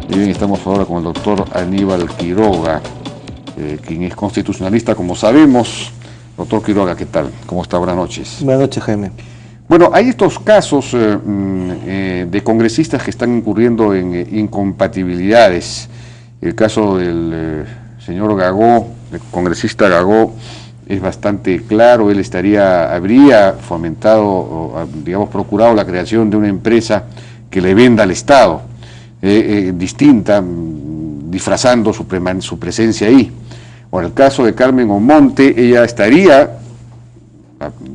Bien, estamos ahora con el doctor Aníbal Quiroga, quien es constitucionalista, como sabemos. Doctor Quiroga, ¿qué tal? ¿Cómo está? Buenas noches. Buenas noches, Jaime. Bueno, hay estos casos de congresistas que están incurriendo en incompatibilidades. El caso del señor Gagó, el congresista Gagó, es bastante claro. Él habría fomentado, digamos, procurado la creación de una empresa que le venda al Estado, distinta, disfrazando su presencia ahí. Bueno, el caso de Carmen Omonte, ella estaría,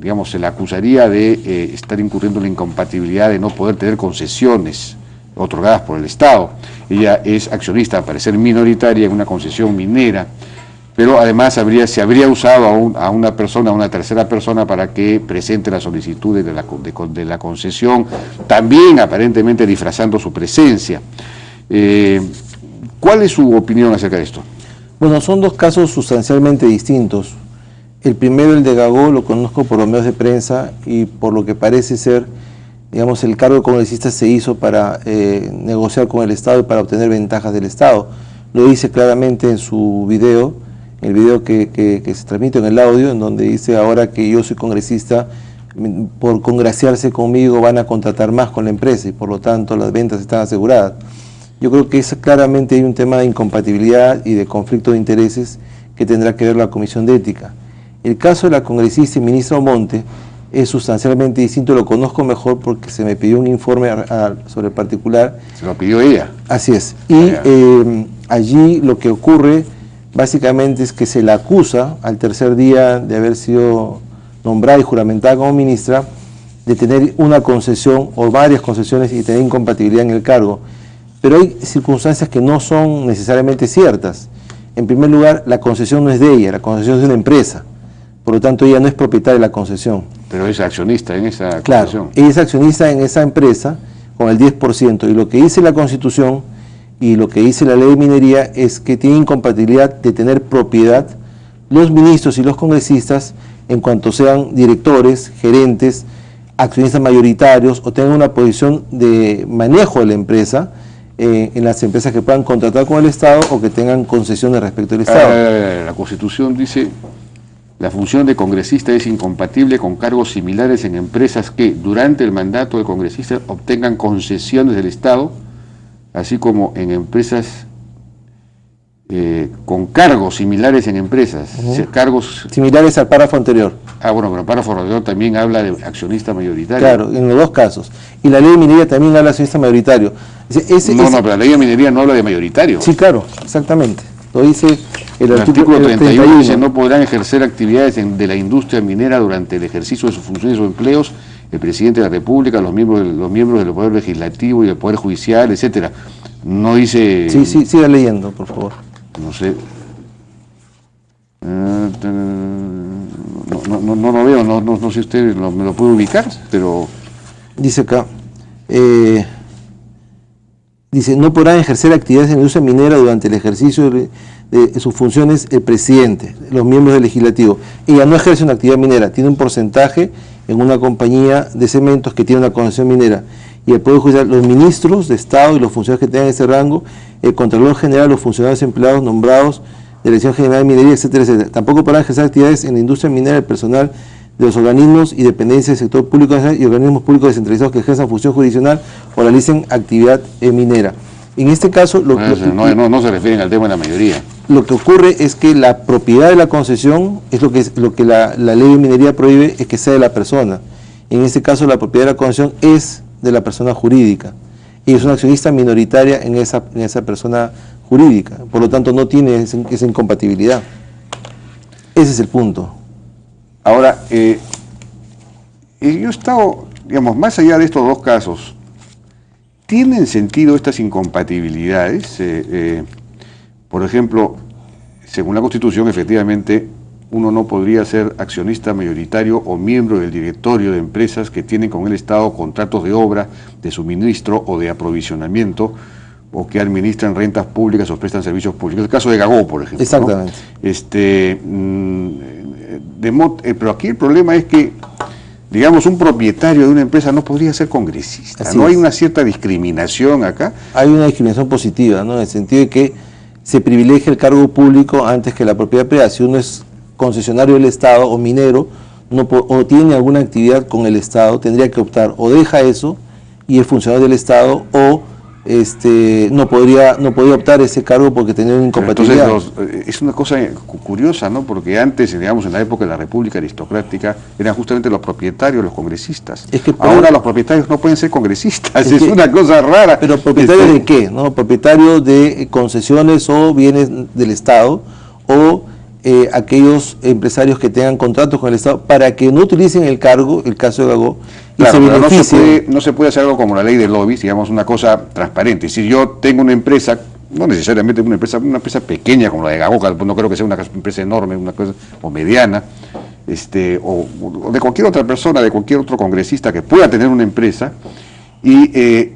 digamos, se la acusaría de estar incurriendo en la incompatibilidad de no poder tener concesiones otorgadas por el Estado. Ella es accionista, al parecer minoritaria, en una concesión minera, pero además se habría usado a una persona, a una tercera persona, para que presente las solicitudes de la concesión, también aparentemente disfrazando su presencia. ¿Cuál es su opinión acerca de esto? Bueno, son dos casos sustancialmente distintos. El primero, el de Gagó, lo conozco por los medios de prensa y por lo que parece ser, digamos, el cargo de congresista se hizo para negociar con el Estado y para obtener ventajas del Estado. Lo dice claramente en su video, el video que se transmite en el audio, en donde dice: ahora que yo soy congresista, por congraciarse conmigo van a contratar más con la empresa y por lo tanto las ventas están aseguradas. Yo creo que claramente hay un tema de incompatibilidad y de conflicto de intereses que tendrá que ver la Comisión de Ética. El caso de la congresista y ministra Omonte es sustancialmente distinto, lo conozco mejor porque se me pidió un informe sobre el particular. ¿Se lo pidió ella? Así es. Y allí lo que ocurre básicamente es que se la acusa, al tercer día de haber sido nombrada y juramentada como ministra, de tener una concesión o varias concesiones y tener incompatibilidad en el cargo. Pero hay circunstancias que no son necesariamente ciertas. En primer lugar, la concesión no es de ella, la concesión es de una empresa. Por lo tanto, ella no es propietaria de la concesión. Pero es accionista en esa concesión. Claro, ella es accionista en esa empresa con el 10%. Y lo que dice la Constitución y lo que dice la Ley de Minería es que tiene incompatibilidad de tener propiedad los ministros y los congresistas en cuanto sean directores, gerentes, accionistas mayoritarios o tengan una posición de manejo de la empresa, en las empresas que puedan contratar con el Estado o que tengan concesiones respecto al Estado. La Constitución dice: la función de congresista es incompatible con cargos similares en empresas que durante el mandato del congresista obtengan concesiones del Estado, así como en empresas con cargos similares en empresas, cargos similares al párrafo anterior. Bueno, pero el párrafo anterior también habla de accionista mayoritario. Claro, en los dos casos. Y la Ley de Minería también habla de accionista mayoritario. No, pero la Ley de Minería no habla de mayoritario. Sí, claro, exactamente. Lo dice el artículo 31, dice: no podrán ejercer actividades de la industria minera durante el ejercicio de sus funciones o empleos el presidente de la República, los miembros del Poder Legislativo y del Poder Judicial, etcétera. No dice... Sí, siga leyendo, por favor. No sé. No lo veo, no sé si usted me lo puede ubicar, pero... Dice acá, dice: no podrán ejercer actividades en la industria minera durante el ejercicio de sus funciones el presidente, los miembros del legislativo. Ella no ejerce una actividad minera, tiene un porcentaje en una compañía de cementos que tiene una concesión minera. Y el Poder Judicial, los ministros de Estado y los funcionarios que tengan ese rango, el Contralor General, los funcionarios empleados nombrados de la Dirección General de Minería, etcétera, etcétera. Tampoco podrán ejercer actividades en la industria minera el personal de los organismos y dependencias del sector público y organismos públicos descentralizados que ejerzan función jurisdiccional o realicen actividad minera. En este caso... No se refieren al tema de la mayoría. Lo que ocurre es que la propiedad de la concesión es lo que la Ley de Minería prohíbe, es que sea de la persona. En este caso, la propiedad de la concesión es de la persona jurídica y es una accionista minoritaria en esa persona jurídica. Por lo tanto, no tiene esa incompatibilidad. Ese es el punto. Ahora, yo he estado, digamos, más allá de estos dos casos, ¿tienen sentido estas incompatibilidades? Por ejemplo, según la Constitución, efectivamente, uno no podría ser accionista mayoritario o miembro del directorio de empresas que tienen con el Estado contratos de obra, de suministro o de aprovisionamiento, o que administran rentas públicas o prestan servicios públicos. El caso de Gagó, por ejemplo. Exactamente. ¿No? Pero aquí el problema es que digamos, un propietario de una empresa no podría ser congresista. Así ¿No es. hay una cierta discriminación acá? Hay una discriminación positiva, ¿no? En el sentido de que se privilegia el cargo público antes que la propiedad privada. Si uno es concesionario del Estado o minero, o tiene alguna actividad con el Estado, tendría que optar o deja eso y es funcionario del Estado, o no podría optar ese cargo porque tenía una incompatibilidad. Entonces, es una cosa curiosa, ¿no? Porque antes, digamos, en la época de la República Aristocrática, eran justamente los propietarios los congresistas. Ahora los propietarios no pueden ser congresistas, es una cosa rara. Pero ¿propietarios de qué? ¿No? Propietarios de concesiones o bienes del Estado, o aquellos empresarios que tengan contratos con el Estado para que no utilicen el cargo, el caso de Gagó, y claro, se beneficien. no se puede hacer algo como la ley de lobbies, digamos, una cosa transparente. Si yo tengo una empresa, no necesariamente una empresa pequeña como la de Gagó, no creo que sea una empresa enorme, una cosa o mediana, o de cualquier otra persona, de cualquier otro congresista que pueda tener una empresa, y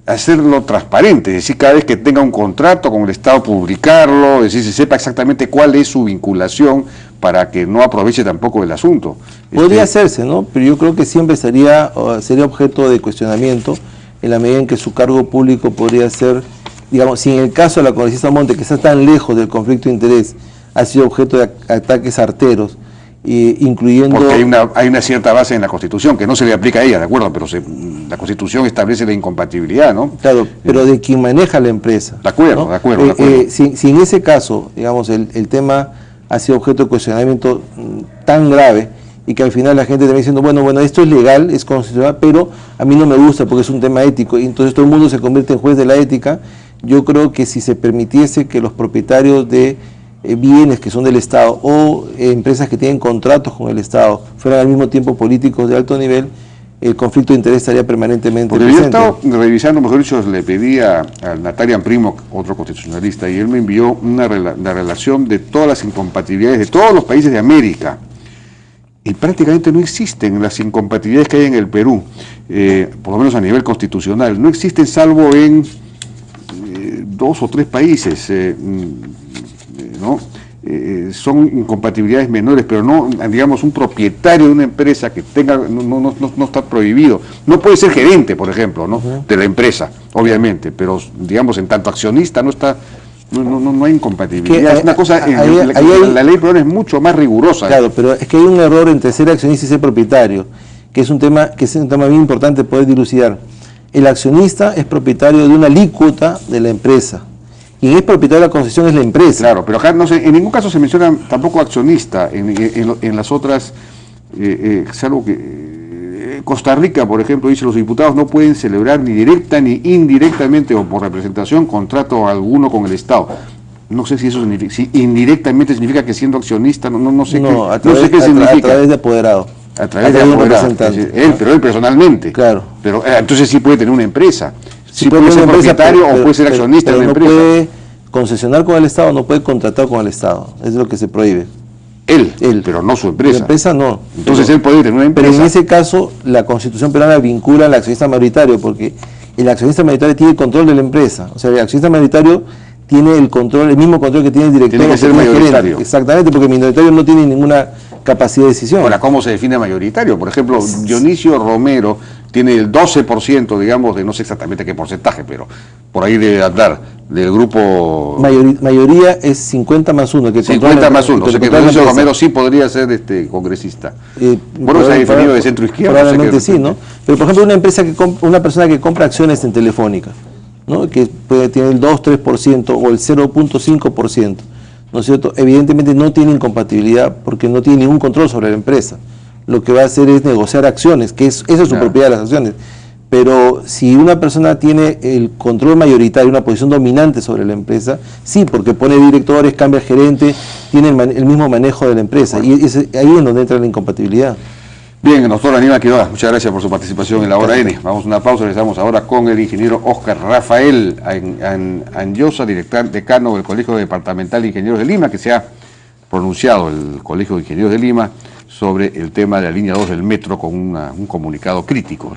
hacerlo transparente, es decir, cada vez que tenga un contrato con el Estado, publicarlo, es decir, se sepa exactamente cuál es su vinculación para que no aproveche tampoco el asunto. Podría hacerse, ¿no? Pero yo creo que siempre sería objeto de cuestionamiento en la medida en que su cargo público podría ser, digamos, si en el caso de la congresista Monte, que está tan lejos del conflicto de interés, ha sido objeto de ataques arteros, incluyendo... Porque hay una cierta base en la Constitución que no se le aplica a ella, ¿de acuerdo? Pero la Constitución establece la incompatibilidad, ¿no? Claro, pero de quien maneja la empresa. De acuerdo, ¿no? de acuerdo. Si en ese caso, digamos, el tema ha sido objeto de cuestionamiento tan grave, y que al final la gente termina diciendo, bueno, esto es legal, es constitucional, pero a mí no me gusta porque es un tema ético, y entonces todo el mundo se convierte en juez de la ética. Yo creo que si se permitiese que los propietarios de bienes que son del Estado o empresas que tienen contratos con el Estado fueran al mismo tiempo políticos de alto nivel, el conflicto de interés estaría permanentemente presente. Yo he estado revisando, mejor dicho, le pedí a Natarian Primo, otro constitucionalista, y él me envió la relación de todas las incompatibilidades de todos los países de América. Y prácticamente no existen las incompatibilidades que hay en el Perú, por lo menos a nivel constitucional. No existen salvo en 2 o 3 países, ¿no? Son incompatibilidades menores, pero no, digamos, un propietario de una empresa que tenga, no está prohibido. No puede ser gerente, por ejemplo, ¿no? De la empresa, obviamente, pero, digamos, en tanto accionista no está... No hay incompatibilidad. Es una cosa, la ley peruana es mucho más rigurosa. Claro, pero es que hay un error entre ser accionista y ser propietario, que es un tema bien importante poder dilucidar. El accionista es propietario de una alícuota de la empresa. Quien es propietario de la concesión es la empresa. Claro, pero acá en ningún caso se menciona tampoco accionista en las otras, salvo que Costa Rica, por ejemplo, dice los diputados no pueden celebrar ni directa ni indirectamente o por representación contrato alguno con el Estado. No sé si eso significa, si indirectamente significa que siendo accionista, no sé qué significa. A través de apoderado. A través de apoderado. Pero él personalmente. Claro. Pero entonces sí puede tener una empresa. Sí puede ser propietario o puede ser accionista de una empresa. No puede concesionar con el Estado, no puede contratar con el Estado. Es lo que se prohíbe. Él, pero no su empresa. La empresa no. Entonces él puede tener una empresa. Pero en ese caso, la Constitución peruana vincula al accionista mayoritario, porque el accionista mayoritario tiene el control de la empresa. O sea, el accionista mayoritario tiene el mismo control que tiene el director. Tiene que ser mayoritario. Exactamente, porque el minoritario no tiene ninguna capacidad de decisión. Ahora, ¿cómo se define mayoritario? Por ejemplo, Dionisio Romero tiene el 12%, digamos, de no sé exactamente qué porcentaje, pero por ahí debe andar, del grupo... Mayoría es 50 más 1. 50 más 1, o sea que Dionisio Romero sí podría ser congresista. Bueno, se ha definido de centro izquierda. Probablemente sí, ¿no? Pero por ejemplo, una persona que compra acciones en Telefónica, ¿no? Que puede tener el 2-3% o el 0.5%, ¿no es cierto? Evidentemente no tiene incompatibilidad porque no tiene ningún control sobre la empresa. Lo que va a hacer es negociar acciones, que esa es su propiedad de las acciones. Pero si una persona tiene el control mayoritario, una posición dominante sobre la empresa, sí, porque pone directores, cambia gerente, tiene el mismo manejo de la empresa. Bueno. Y ahí es donde entra la incompatibilidad. Bien, doctor Aníbal Quiroga, muchas gracias por su participación en la Hora N. Vamos a una pausa, regresamos ahora con el ingeniero Óscar Rafael Anyosa, decano del Colegio Departamental de Ingenieros de Lima, que se ha pronunciado el Colegio de Ingenieros de Lima sobre el tema de la línea 2 del metro con un comunicado crítico.